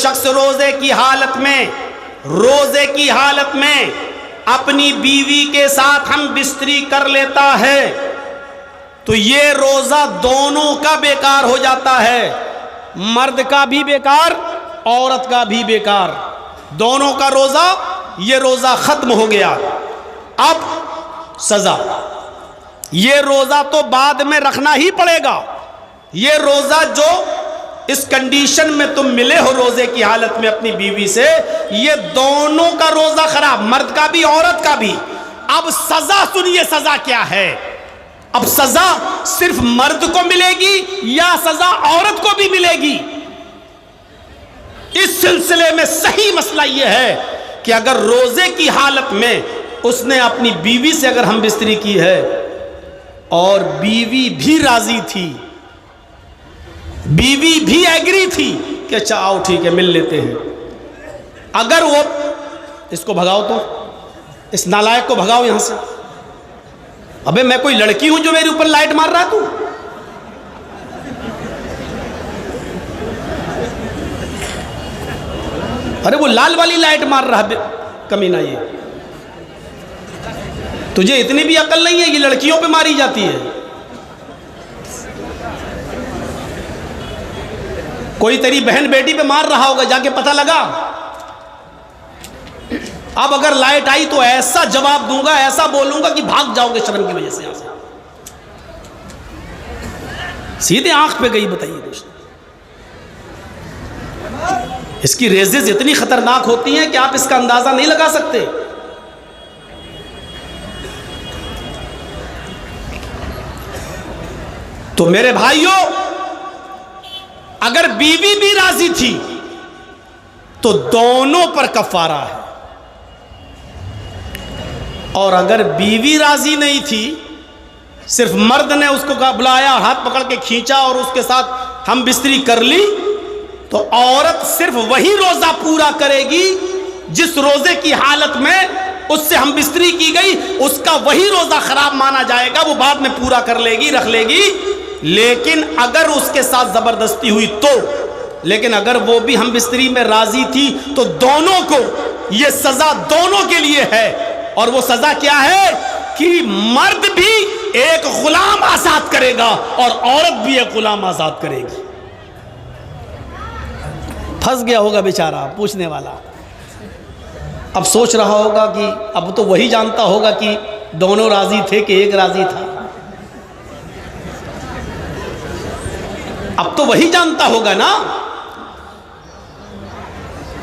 शख्स रोजे की हालत में अपनी बीवी के साथ हम बिस्तरी कर लेता है तो ये रोजा दोनों का बेकार हो जाता है, मर्द का भी बेकार, औरत का भी बेकार, दोनों का रोजा, ये रोजा खत्म हो गया। अब सजा, ये रोजा तो बाद में रखना ही पड़ेगा। ये रोजा जो इस कंडीशन में तुम मिले हो रोजे की हालत में अपनी बीवी से, ये दोनों का रोजा खराब, मर्द का भी औरत का भी। अब सजा सुनिए, सजा क्या है। अब सजा सिर्फ मर्द को मिलेगी या सजा औरत को भी मिलेगी? इस सिलसिले में सही मसला यह है कि अगर रोजे की हालत में उसने अपनी बीवी से अगर हम बिस्तरी की है और बीवी भी राजी थी, बीवी भी एग्री थी कि अच्छा आओ ठीक है मिल लेते हैं, अगर वो, इसको भगाओ तो, इस नालायक को भगाओ यहां से। अबे मैं कोई लड़की हूं जो मेरे ऊपर लाइट मार रहा है तू? अरे वो लाल वाली लाइट मार रहा है कमीना, ये तुझे इतनी भी अकल नहीं है, ये लड़कियों पे मारी जाती है। कोई तेरी बहन बेटी पे मार रहा होगा, जाके पता लगा। अब अगर लाइट आई तो ऐसा जवाब दूंगा, ऐसा बोलूंगा कि भाग जाओगे शर्म की वजह से यहां से। सीधे आंख पे गई, बताइए दोस्तों। इसकी रेजेस इतनी खतरनाक होती हैं कि आप इसका अंदाजा नहीं लगा सकते। तो मेरे भाइयों, अगर बीवी भी राजी थी तो दोनों पर कफारा है, और अगर बीवी राजी नहीं थी, सिर्फ मर्द ने उसको बुलाया, हाथ पकड़ के खींचा और उसके साथ हम बिस्तरी कर ली, तो औरत सिर्फ वही रोजा पूरा करेगी जिस रोजे की हालत में उससे हम बिस्तरी की गई, उसका वही रोजा खराब माना जाएगा, वो बाद में पूरा कर लेगी, रख लेगी। लेकिन अगर उसके साथ जबरदस्ती हुई तो, लेकिन अगर वो भी हम बिस्तरी में राजी थी तो दोनों को ये सजा दोनों के लिए है। और वो सजा क्या है कि मर्द भी एक गुलाम आजाद करेगा और औरत भी एक गुलाम आजाद करेगी। फंस गया होगा बेचारा पूछने वाला, अब सोच रहा होगा कि अब तो वही जानता होगा कि दोनों राजी थे कि एक राजी था। अब तो वही जानता होगा ना।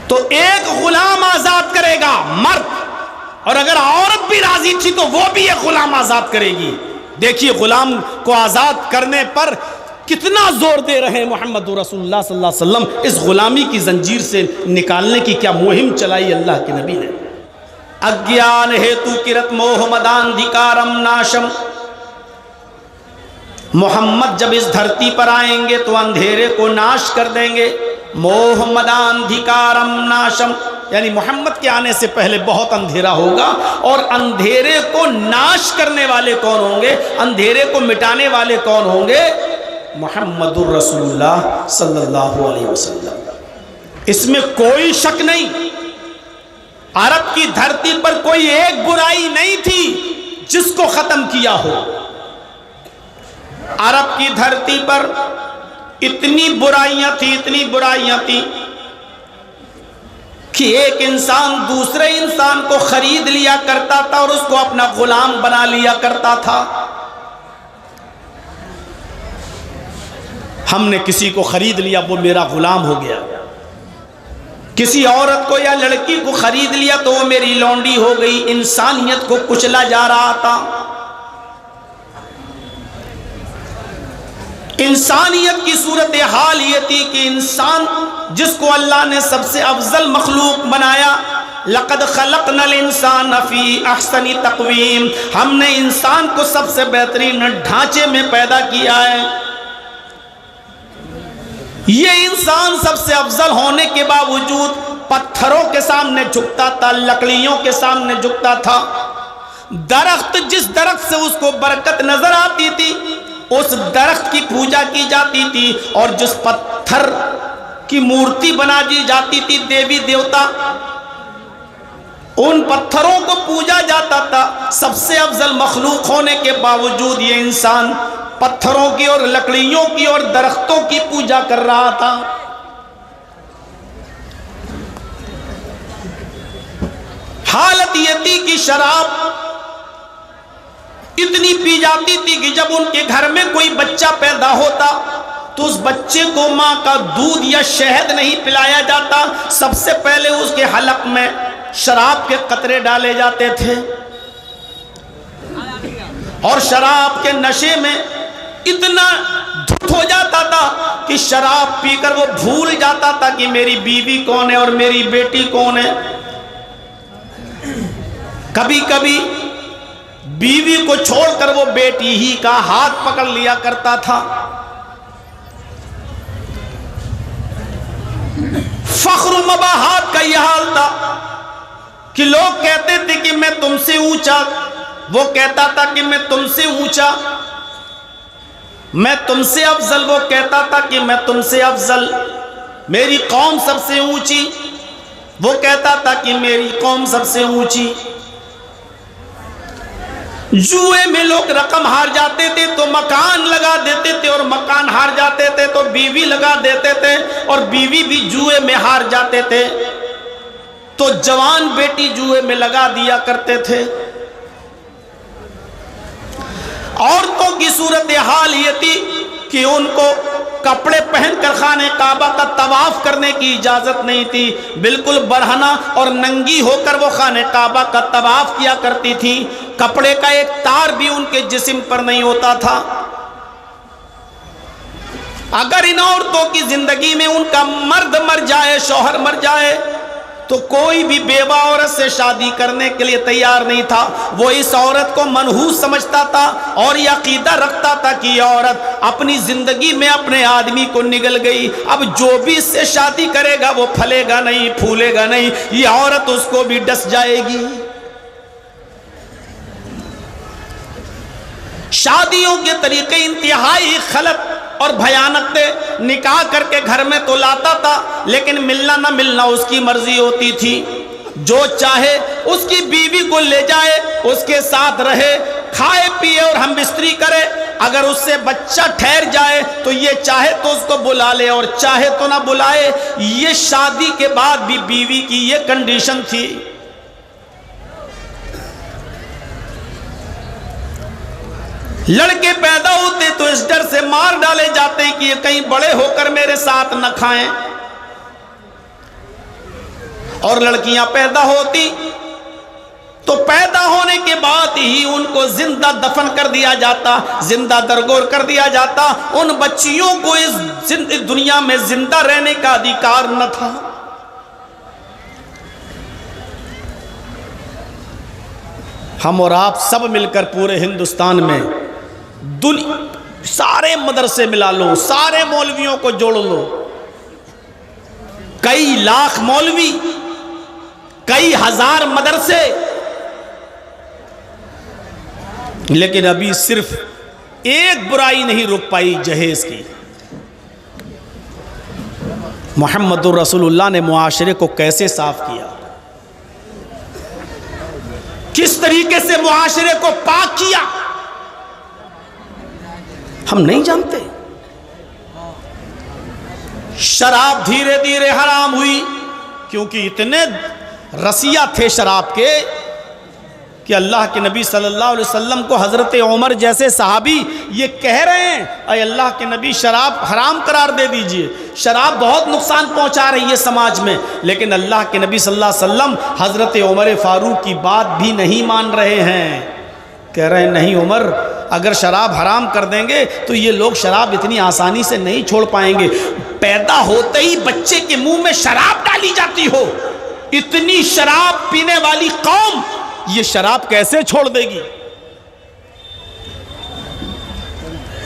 तो एक गुलाम आजाद करेगा मर्द, और अगर औरत भी राजी थी तो वो भी एक गुलाम आजाद करेगी। देखिए गुलाम को आजाद करने पर कितना जोर दे रहे हैं मोहम्मद रसूलुल्लाह सल्लल्लाहु अलैहि वसल्लम। इस गुलामी की जंजीर से निकालने की क्या मुहिम चलाई अल्लाह के नबी ने। अज्ञान हेतु किरत मोह मदांधिकारम नाशम, मोहम्मद जब इस धरती पर आएंगे तो अंधेरे को नाश कर देंगे। मोह मदांधिकारम नाशम, यानी मोहम्मद के आने से पहले बहुत अंधेरा होगा, और अंधेरे को नाश करने वाले कौन होंगे, अंधेरे को मिटाने वाले कौन होंगे? मुहम्मदुर रसूलुल्लाह सल्लल्लाहु अलैहि वसल्लम। इसमें कोई शक नहीं। अरब की धरती पर कोई एक बुराई नहीं थी जिसको खत्म किया हो। अरब की धरती पर इतनी बुराइयां थी, इतनी बुराइयां थी कि एक इंसान दूसरे इंसान को खरीद लिया करता था और उसको अपना गुलाम बना लिया करता था। हमने किसी को खरीद लिया, वो मेरा गुलाम हो गया। किसी औरत को या लड़की को खरीद लिया तो वो मेरी लौंडी हो गई। इंसानियत को कुचला जा रहा था। इंसानियत की सूरत हाल ये थी कि इंसान जिसको अल्लाह ने सबसे अफजल मखलूक बनाया, लक़द खलक़नल इंसान फी अहसनी तक़वीम, हमने इंसान को सबसे बेहतरीन ढांचे में पैदा किया है। ये इंसान सबसे अफजल होने के बावजूद पत्थरों के सामने झुकता था, लकड़ियों के सामने झुकता था। दरख्त, जिस दरख्त से उसको बरकत नजर आती थी उस दरख्त की पूजा की जाती थी, और जिस पत्थर की मूर्ति बना दी जाती थी, देवी देवता, उन पत्थरों को पूजा जाता था। सबसे अफजल मखलूक होने के बावजूद ये इंसान पत्थरों की और लकड़ियों की और दरख्तों की पूजा कर रहा था। हालत ये थी कि शराब इतनी पी जाती थी कि जब उनके घर में कोई बच्चा पैदा होता तो उस बच्चे को मां का दूध या शहद नहीं पिलाया जाता, सबसे पहले उसके हलक में शराब के कतरे डाले जाते थे। और शराब के नशे में इतना धुत हो जाता था कि शराब पीकर वो भूल जाता था कि मेरी बीवी कौन है और मेरी बेटी कौन है। कभी कभी बीवी को छोड़कर वो बेटी ही का हाथ पकड़ लिया करता था। फख्र मबाहात का यह हाल था कि लोग कहते थे कि मैं तुमसे ऊंचा, वो कहता था कि मैं तुमसे ऊंचा, मैं तुमसे अफजल, वो कहता था कि मैं तुमसे अफजल, मेरी कौम सबसे ऊंची, वो कहता था कि मेरी कौम सबसे ऊंची। जुए में लोग रकम हार जाते थे तो मकान लगा देते थे, और मकान हार जाते थे तो बीवी लगा देते थे, और बीवी भी जुए में हार जाते थे तो जवान बेटी जुए में लगा दिया करते थे। औरतों की सूरत हाल ये थी कि उनको कपड़े पहनकर खाने काबा का तवाफ करने की इजाजत नहीं थी, बिल्कुल बरहना और नंगी होकर वो खाने काबा का तवाफ किया करती थी। कपड़े का एक तार भी उनके जिस्म पर नहीं होता था। अगर इन औरतों की जिंदगी में उनका मर्द मर जाए, शौहर मर जाए, तो कोई भी बेवा औरत से शादी करने के लिए तैयार नहीं था। वो इस औरत को मनहूस समझता था और यह अकीदा रखता था कि यह औरत अपनी जिंदगी में अपने आदमी को निगल गई, अब जो भी इससे शादी करेगा वो फलेगा नहीं, फूलेगा नहीं, यह औरत उसको भी डस जाएगी। शादियों के तरीके इंतहाई खलत और भयानक थे। निकाह करके घर में तो लाता था, लेकिन मिलना ना मिलना उसकी मर्जी होती थी। जो चाहे उसकी बीवी को ले जाए, उसके साथ रहे, खाए पिए और हम बिस्तरी करे। अगर उससे बच्चा ठहर जाए तो ये चाहे तो उसको बुला ले और चाहे तो ना बुलाए। ये शादी के बाद भी बीवी की ये कंडीशन थी। लड़के पैदा होते तो इस डर से मार डाले जाते कि ये कहीं बड़े होकर मेरे साथ न खाएं, और लड़कियां पैदा होती तो पैदा होने के बाद ही उनको जिंदा दफन कर दिया जाता, जिंदा दरगोर कर दिया जाता। उन बच्चियों को इस दुनिया में जिंदा रहने का अधिकार न था। हम और आप सब मिलकर पूरे हिंदुस्तान में सारे मदरसे मिला लो, सारे मौलवियों को जोड़ लो, कई लाख मौलवी, कई हजार मदरसे, लेकिन अभी सिर्फ एक बुराई नहीं रुक पाई जहेज की। मोहम्मदुर रसूलुल्लाह ने मुआशरे को कैसे साफ किया, किस तरीके से मुआशरे को पाक किया, हम नहीं जानते। शराब धीरे धीरे हराम हुई, क्योंकि इतने रसिया थे शराब के कि अल्लाह के नबी सल्लल्लाहु अलैहि वसल्लम को हज़रत उमर जैसे सहाबी ये कह रहे हैं, अरे अल्लाह के नबी शराब हराम करार दे दीजिए, शराब बहुत नुकसान पहुंचा रही है समाज में। लेकिन अल्लाह के नबी सल्लल्लाहु अलैहि वसल्लम हज़रत उमर फ़ारूक की बात भी नहीं मान रहे हैं। कह रहे हैं नहीं उमर, अगर शराब हराम कर देंगे तो ये लोग शराब इतनी आसानी से नहीं छोड़ पाएंगे। पैदा होते ही बच्चे के मुंह में शराब डाली जाती हो, इतनी शराब पीने वाली कौम ये शराब कैसे छोड़ देगी।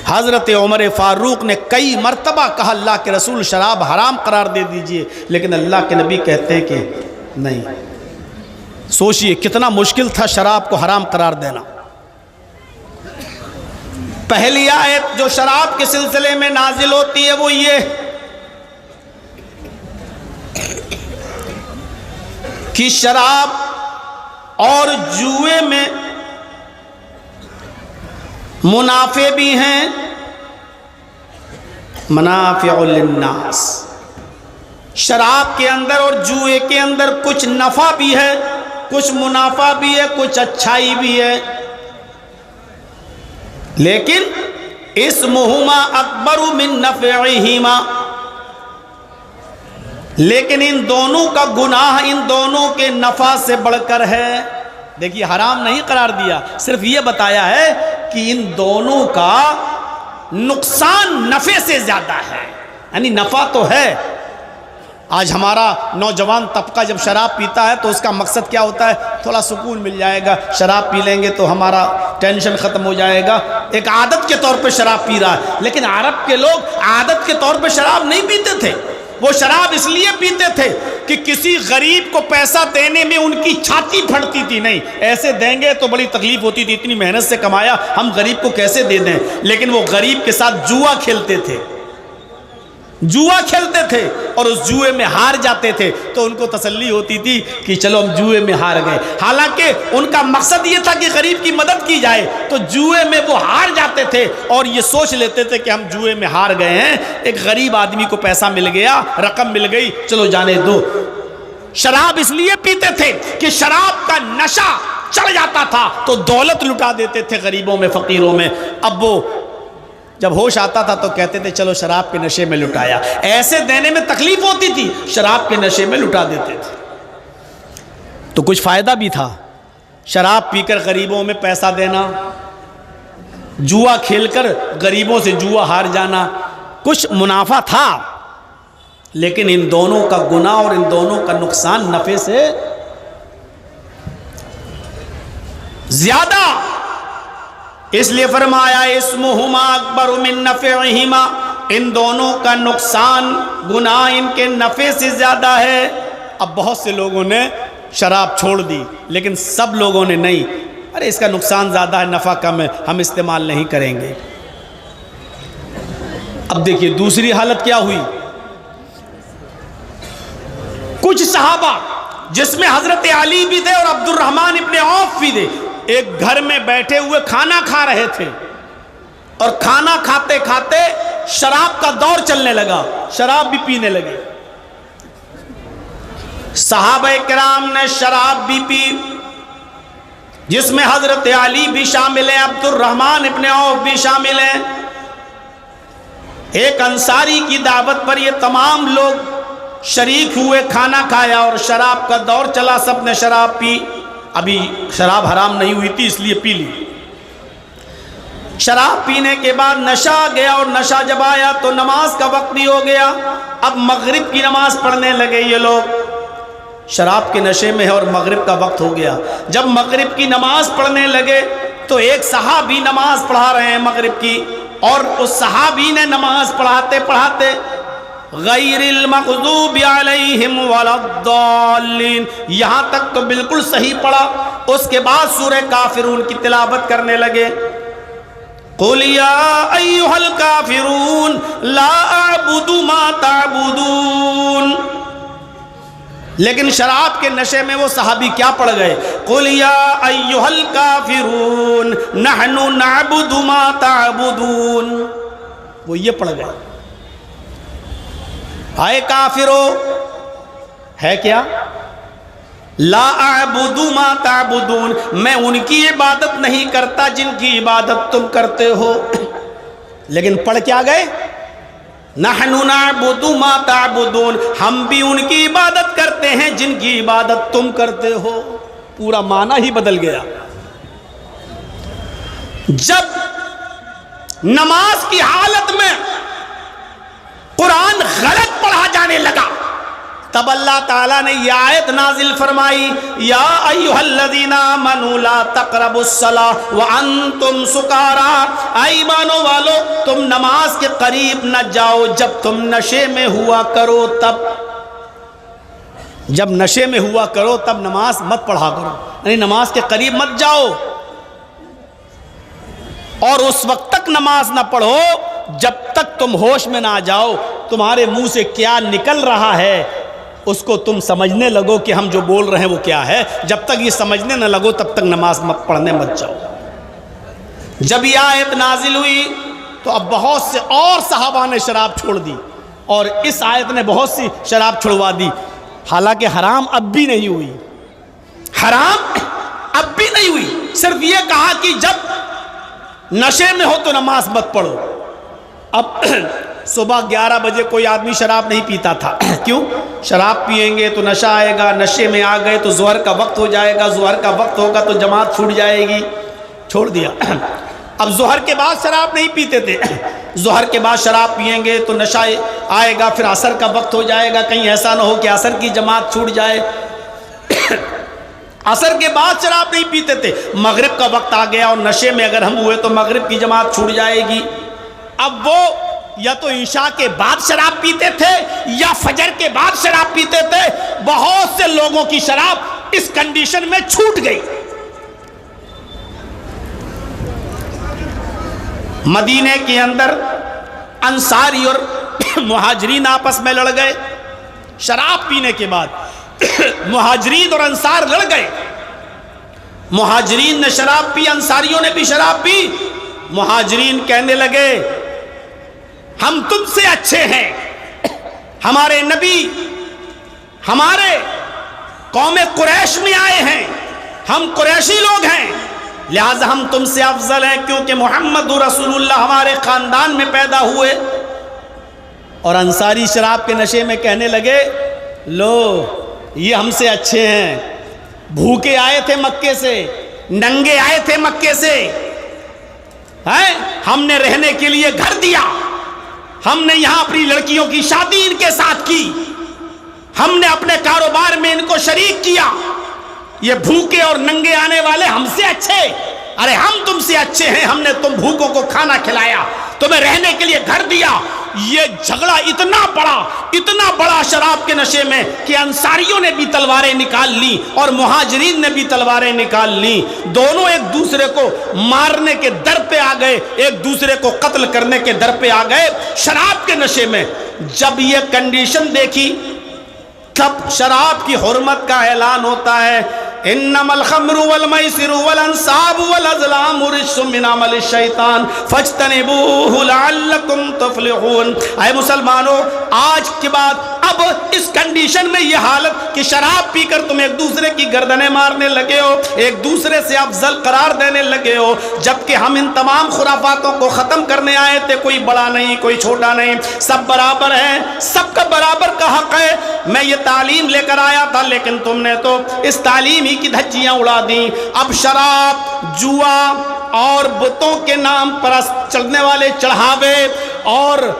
हजरत उमर फारूक ने कई मर्तबा कहा अल्लाह के रसूल शराब हराम करार दे दीजिए, लेकिन अल्लाह के नबी कहते हैं कि नहीं। सोचिए कितना मुश्किल था शराब को हराम करार देना। पहली आयत जो शराब के सिलसिले में नाजिल होती है वो ये कि शराब और जुए में मुनाफे भी हैं, मनाफिउल लिन्नास। शराब के अंदर और जुए के अंदर कुछ नफा भी है, कुछ मुनाफा भी है, कुछ अच्छाई भी है, लेकिन इस्मुहुमा अकबरु मिन नफ़इहिमा, लेकिन इन दोनों का गुनाह इन दोनों के नफा से बढ़कर है। देखिए, हराम नहीं करार दिया, सिर्फ ये बताया है कि इन दोनों का नुकसान नफे से ज्यादा है। यानी नफा तो है। आज हमारा नौजवान तबका जब शराब पीता है तो उसका मकसद क्या होता है? थोड़ा सुकून मिल जाएगा, शराब पी लेंगे तो हमारा टेंशन ख़त्म हो जाएगा। एक आदत के तौर पे शराब पी रहा है। लेकिन अरब के लोग आदत के तौर पे शराब नहीं पीते थे। वो शराब इसलिए पीते थे कि किसी गरीब को पैसा देने में उनकी छाती फटती थी। नहीं, ऐसे देंगे तो बड़ी तकलीफ होती थी, इतनी मेहनत से कमाया, हम गरीब को कैसे दे दें। लेकिन वो गरीब के साथ जुआ खेलते थे, जुआ खेलते थे और उस जुए में हार जाते थे तो उनको तसल्ली होती थी कि चलो हम जुए में हार गए। हालांकि उनका मकसद ये था कि गरीब की मदद की जाए, तो जुए में वो हार जाते थे और ये सोच लेते थे कि हम जुए में हार गए हैं, एक गरीब आदमी को पैसा मिल गया, रकम मिल गई, चलो जाने दो। शराब इसलिए पीते थे कि शराब का नशा चढ़ जाता था तो दौलत लुटा देते थे गरीबों में, फकीरों में। अब वो जब होश आता था तो कहते थे चलो शराब के नशे में लुटाया। ऐसे देने में तकलीफ होती थी, शराब के नशे में लुटा देते थे। तो कुछ फायदा भी था, शराब पीकर गरीबों में पैसा देना, जुआ खेलकर गरीबों से जुआ हार जाना, कुछ मुनाफा था। लेकिन इन दोनों का गुनाह और इन दोनों का नुकसान नफे से ज्यादा। इसलिए फरमाया इस्मुहुमा अकबरु मिन नफ़इहिमा, इन दोनों का नुकसान गुनाह इनके नफ़े से ज़्यादा है। अब बहुत से लोगों ने शराब छोड़ दी, लेकिन सब लोगों ने नहीं। अरे इसका नुकसान ज़्यादा है, नफ़ा कम है, हम इस्तेमाल नहीं करेंगे। अब देखिए दूसरी हालत क्या हुई। कुछ सहाबा जिसमें हज़रत अली भी थे और अब्दुर्रहमान इब्ने औफ भी थे, एक घर में बैठे हुए खाना खा रहे थे और खाना खाते खाते शराब का दौर चलने लगा, शराब भी पीने लगे। सहाबा किराम ने शराब भी पी, जिसमें हजरत अली भी शामिल है, अब्दुर्रहमान इब्ने औफ भी शामिल हैं। एक अंसारी की दावत पर ये तमाम लोग शरीक हुए, खाना खाया और शराब का दौर चला, सबने शराब पी। अभी शराब हराम नहीं हुई थी इसलिए पी ली। शराब पीने के बाद नशा आ गया और नशा जब आया तो नमाज का वक्त भी हो गया। अब मगरिब की नमाज पढ़ने लगे ये लोग, शराब के नशे में है और मगरिब का वक्त हो गया। जब मगरिब की नमाज पढ़ने लगे तो एक सहाबी नमाज पढ़ा रहे हैं मगरिब की, और उस सहाबी ने नमाज पढ़ाते पढ़ाते गैरिल मग़ज़ूबि अलैहिम वलद्दाल्लीन यहाँ तक तो बिल्कुल सही पढ़ा। उसके बाद सूरह काफिरून की तिलावत करने लगे। क़ुल या अय्युहल काफिरून ला अअबुदु मा तअबुदून। लेकिन शराब के नशे में वो सहाबी क्या पढ़ गए? क़ुल या अय्युहल काफिरून नहनु नअबुदु मा तअबुदून, वो ये पढ़ गए। आए काफिरो है क्या? ला अअबुदु मा तअबुदून, मैं उनकी इबादत नहीं करता जिनकी इबादत तुम करते हो। लेकिन पढ़ क्या गए? नहनु नअबुदु मा तअबुदून, हम भी उनकी इबादत करते हैं जिनकी इबादत तुम करते हो। पूरा माना ही बदल गया। जब नमाज की हालत में कुरान गलत पढ़ा जाने लगा तब अल्लाह ताला ने यह आयत नाजिल फरमाई, या अय्युहल्लज़ीना आमनू ला तक़रबुस्सलाह व अंतुम सुकारा। ईमानो वालो, तुम नमाज के करीब न जाओ जब तुम नशे में हुआ करो। तब जब नशे में हुआ करो तब नमाज मत पढ़ा करो, यानी नमाज के करीब मत जाओ। और उस वक्त तक नमाज ना पढ़ो जब तक तुम होश में ना आ जाओ। तुम्हारे मुंह से क्या निकल रहा है उसको तुम समझने लगो कि हम जो बोल रहे हैं वो क्या है। जब तक ये समझने न लगो तब तक नमाज मत पढ़ने मत जाओ। जब ये आयत नाजिल हुई तो अब बहुत से और सहाबा ने शराब छोड़ दी और इस आयत ने बहुत सी शराब छुड़वा दी। हालांकि हराम अब भी नहीं हुई, हराम अब भी नहीं हुई। सिर्फ ये कहा कि जब नशे में हो तो नमाज मत पढ़ो। अब सुबह 11 बजे कोई आदमी शराब नहीं पीता था। क्यों? शराब पिएंगे तो नशा आएगा, नशे में आ गए तो ज़ोहर का वक्त हो जाएगा, ज़ोहर का वक्त होगा तो जमात छूट जाएगी, छोड़ दिया। अब ज़ोहर के बाद शराब नहीं पीते थे, ज़ोहर के बाद शराब पिएंगे तो नशा आएगा, फिर असर का वक्त हो जाएगा, कहीं ऐसा ना हो कि असर की जमात छूट जाए। असर के बाद शराब नहीं पीते थे, मगरिब का वक्त आ गया और नशे में अगर हम हुए तो मगरिब की जमात छूट जाएगी। अब वो या तो ईशा के बाद शराब पीते थे या फजर के बाद शराब पीते थे। बहुत से लोगों की शराब इस कंडीशन में छूट गई। मदीने के अंदर अंसारी और मुहाजिरीन आपस में लड़ गए। शराब पीने के बाद मुहाजिरीन और अंसार लड़ गए। मुहाजिरीन ने शराब पी, अंसारियों ने भी शराब पी। मुहाजिरीन कहने लगे हम तुमसे अच्छे हैं, हमारे नबी हमारे कौम कुरैश में आए हैं, हम कुरैशी लोग हैं, लिहाजा हम तुमसे अफजल हैं क्योंकि मोहम्मद रसूलुल्लाह हमारे खानदान में पैदा हुए। और अंसारी शराब के नशे में कहने लगे लो ये हमसे अच्छे हैं, भूखे आए थे मक्के से, नंगे आए थे मक्के से, हैं हमने रहने के लिए घर दिया, हमने यहां अपनी लड़कियों की शादी इनके साथ की, हमने अपने कारोबार में इनको शरीक किया, ये भूखे और नंगे आने वाले हमसे अच्छे? अरे हम तुमसे अच्छे हैं, हमने तुम भूखों को खाना खिलाया, तुम्हें रहने के लिए घर दिया। ये झगड़ा इतना बड़ा शराब के नशे में कि अंसारियों ने भी तलवारें निकाल ली और मुहाजिरीन ने भी तलवारें निकाल ली। दोनों एक दूसरे को मारने के दर पे आ गए, एक दूसरे को कत्ल करने के दर पे आ गए शराब के नशे में। जब ये कंडीशन देखी तब शराब की हुर्मत का ऐलान होता है, इन्नमल खम्रु वल मैसिरु वल अंसाबु वल अज़लामु रिज्सुम मिन अमलि शैतान फज्तनिबूहु लअल्लकुम तुफ्लिहून। ऐ मुसलमानों, आज के बाद अब इस कंडीशन में ये हालत कि शराब पीकर तुम एक दूसरे की गर्दनें मारने लगे हो, एक दूसरे से अफजल करार देने लगे हो, जबकि हम इन तमाम खुराफातों को ख़त्म करने आए थे। कोई बड़ा नहीं, कोई छोटा नहीं, सब बराबर हैं, सबका बराबर का हक है। मैं ये तालीम लेकर आया था लेकिन तुमने तो इस तालीम की धज्जियां उड़ा दी। अब शराब, जुआ और बुतों के नाम पर चलने वाले चढ़ावे और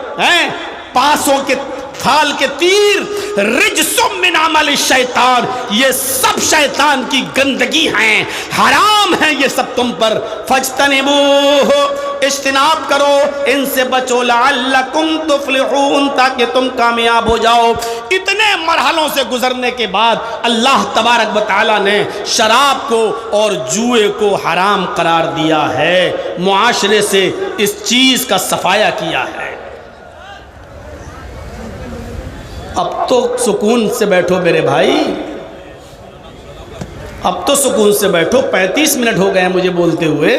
500 के फाल के तीर, रिज्सुम मिन अमलि शैतान, ये सब शैतान की गंदगी हैं, हराम हैं ये सब तुम पर। फज्तनिबूहु, इज्तिनाब करो, इनसे बचो, लअल्लकुम तुफ्लिहून, ताकि तुम कामयाब हो जाओ। इतने मरहलों से गुजरने के बाद अल्लाह तबारक व तआला ने शराब को और जुए को हराम करार दिया है, मुआशरे से इस चीज़ का सफाया किया है। अब तो सुकून से बैठो मेरे भाई, अब तो सुकून से बैठो। 35 मिनट हो गए हैं मुझे बोलते हुए।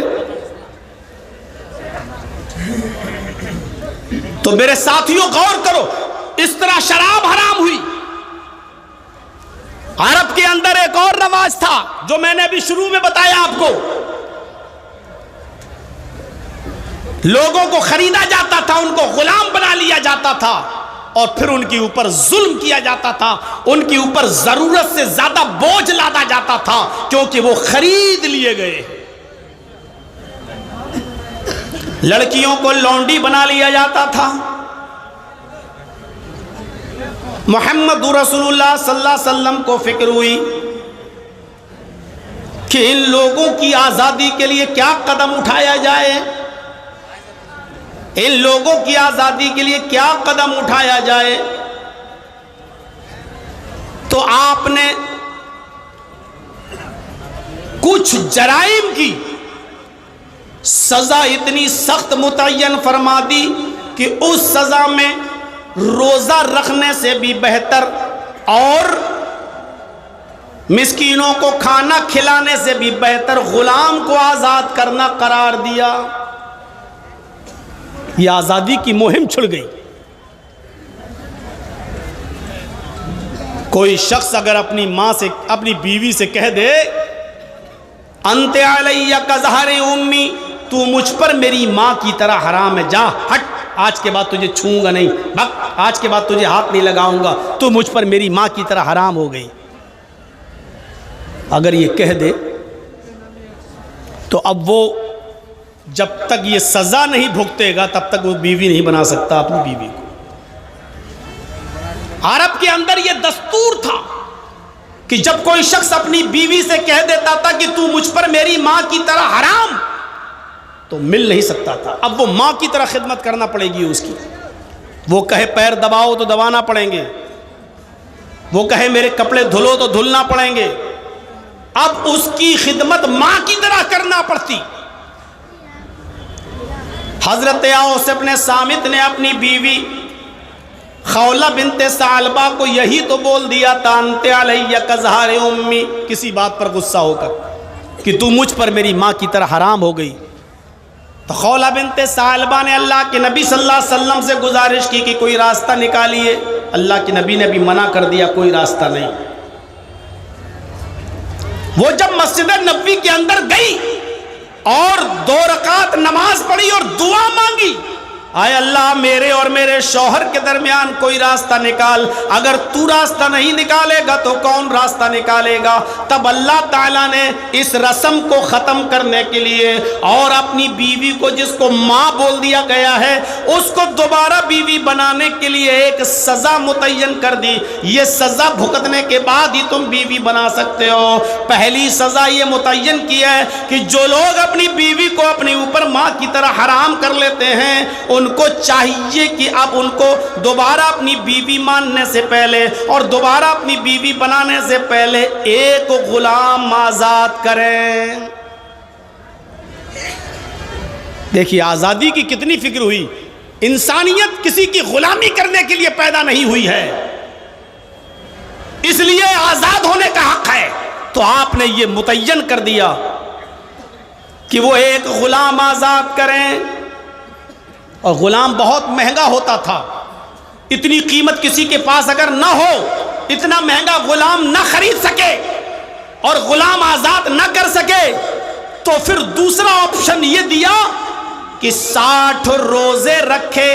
तो मेरे साथियों गौर करो, इस तरह शराब हराम हुई। अरब के अंदर एक और रवाज था जो मैंने अभी शुरू में बताया आपको। लोगों को खरीदा जाता था, उनको गुलाम बना लिया जाता था और फिर उनके ऊपर जुल्म किया जाता था, उनके ऊपर जरूरत से ज्यादा बोझ लादा जाता था क्योंकि वो खरीद लिए गए। लड़कियों को लौंडी बना लिया जाता था। मोहम्मद रसूलुल्लाह सल्लल्लाहु अलैहि वसल्लम को फिक्र हुई कि इन लोगों की आजादी के लिए क्या कदम उठाया जाए, इन लोगों की आजादी के लिए क्या कदम उठाया जाए। तो आपने कुछ जराइम की सजा इतनी सख्त मुतय्यन फरमा दी कि उस सजा में रोजा रखने से भी बेहतर और मिस्कीनों को खाना खिलाने से भी बेहतर गुलाम को आजाद करना करार दिया। यह आजादी की मुहिम छिड़ गई। कोई शख्स अगर अपनी मां से, अपनी बीवी से कह दे अंते अलैया कज़हरे उम्मी, तू मुझ पर मेरी मां की तरह हराम है, जा हट, आज के बाद तुझे छूऊंगा नहीं, भग, आज के बाद तुझे हाथ नहीं लगाऊंगा, तू मुझ पर मेरी मां की तरह हराम हो गई, अगर ये कह दे तो अब वो जब तक ये सजा नहीं भुगतेगा तब तक वो बीवी नहीं बना सकता अपनी बीवी को। अरब के अंदर ये दस्तूर था कि जब कोई शख्स अपनी बीवी से कह देता था कि तू मुझ पर मेरी मां की तरह हराम, तो मिल नहीं सकता था। अब वो मां की तरह खिदमत करना पड़ेगी उसकी। वो कहे पैर दबाओ तो दबाना पड़ेंगे, वो कहे मेरे कपड़े धुलो तो धुलना पड़ेंगे। अब उसकी खिदमत मां की तरह करना पड़ती। हजरत औस इब्न सामित ने अपनी बीवी खौला बिनते सालबा को यही तो बोल दिया था अंते अलैया कज़हरे उम्मी, किसी बात पर गुस्सा होकर कि तू मुझ पर मेरी मां की तरह हराम हो गई। तो खौला बिनते सालबा ने अल्लाह के नबी सल्लल्लाहु अलैहि वसल्लम से गुजारिश की कि कोई रास्ता निकालिए। अल्लाह के नबी ने भी मना कर दिया, कोई रास्ता नहीं। वो जब मस्जिद नबवी के अंदर गई और 2 रकात नमाज पढ़ी और दुआ मांगी, आए अल्लाह मेरे और मेरे शौहर के दरमियान कोई रास्ता निकाल, अगर तू रास्ता नहीं निकालेगा तो कौन रास्ता निकालेगा। तब अल्लाह ताला ने इस रस्म को ख़त्म करने के लिए और अपनी बीवी को, जिसको माँ बोल दिया गया है, उसको दोबारा बीवी बनाने के लिए एक सज़ा मुतय्यन कर दी। ये सज़ा भुगतने के बाद ही तुम बीवी बना सकते हो। पहली सज़ा ये मुतय्यन की है कि जो लोग अपनी बीवी को अपने ऊपर माँ की तरह हराम कर लेते हैं, उनको चाहिए कि अब उनको दोबारा अपनी बीवी मानने से पहले और दोबारा अपनी बीवी बनाने से पहले एक गुलाम आजाद करें। देखिए आजादी की कितनी फिक्र हुई। इंसानियत किसी की गुलामी करने के लिए पैदा नहीं हुई है, इसलिए आजाद होने का हक है। तो आपने ये मुतय्यन कर दिया कि वो एक गुलाम आजाद करें। और गुलाम बहुत महंगा होता था, इतनी कीमत किसी के पास अगर ना हो, इतना महंगा गुलाम ना खरीद सके और गुलाम आजाद ना कर सके, तो फिर दूसरा ऑप्शन ये दिया कि 60 रोजे रखे,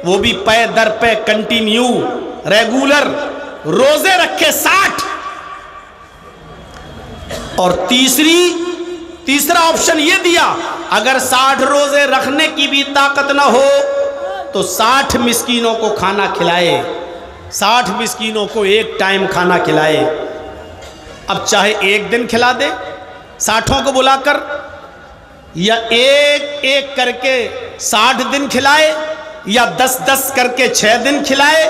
वो भी पे दर पे कंटिन्यू रेगुलर रोजे रखे 60। और तीसरा ऑप्शन ये दिया, अगर 60 रोजे रखने की भी ताकत ना हो तो 60 मिस्कीनों को खाना खिलाए, 60 मिस्कीनों को एक टाइम खाना खिलाए। अब चाहे एक दिन खिला दे 60 को बुलाकर, या एक एक करके 60 दिन खिलाए, या 10-10 करके 6 दिन खिलाए,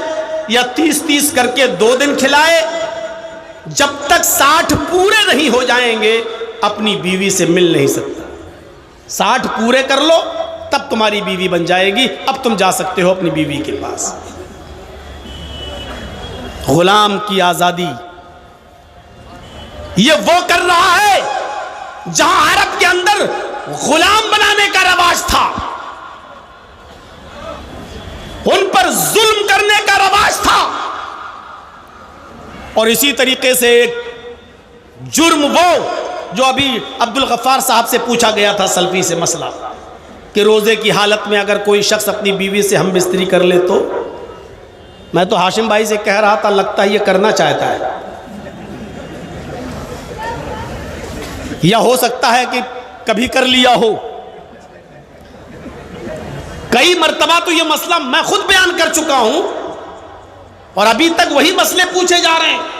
या 30-30 करके 2 दिन खिलाए। जब तक 60 पूरे नहीं हो जाएंगे अपनी बीवी से मिल नहीं सकता। 60 पूरे कर लो तब तुम्हारी बीवी बन जाएगी, अब तुम जा सकते हो अपनी बीवी के पास। गुलाम की आजादी ये वो कर रहा है जहां अरब के अंदर गुलाम बनाने का रवाज था, उन पर जुल्म करने का रवाज था। और इसी तरीके से एक जुर्म वो जो अभी अब्दुल गफ्फार साहब से पूछा गया था सल्फी से मसला कि रोज़े की हालत में अगर कोई शख्स अपनी बीवी से हम बिस्तरी कर ले तो, मैं तो हाशिम भाई से कह रहा था लगता है ये करना चाहता है, या हो सकता है कि कभी कर लिया हो। कई मर्तबा तो ये मसला मैं खुद बयान कर चुका हूं और अभी तक वही मसले पूछे जा रहे हैं।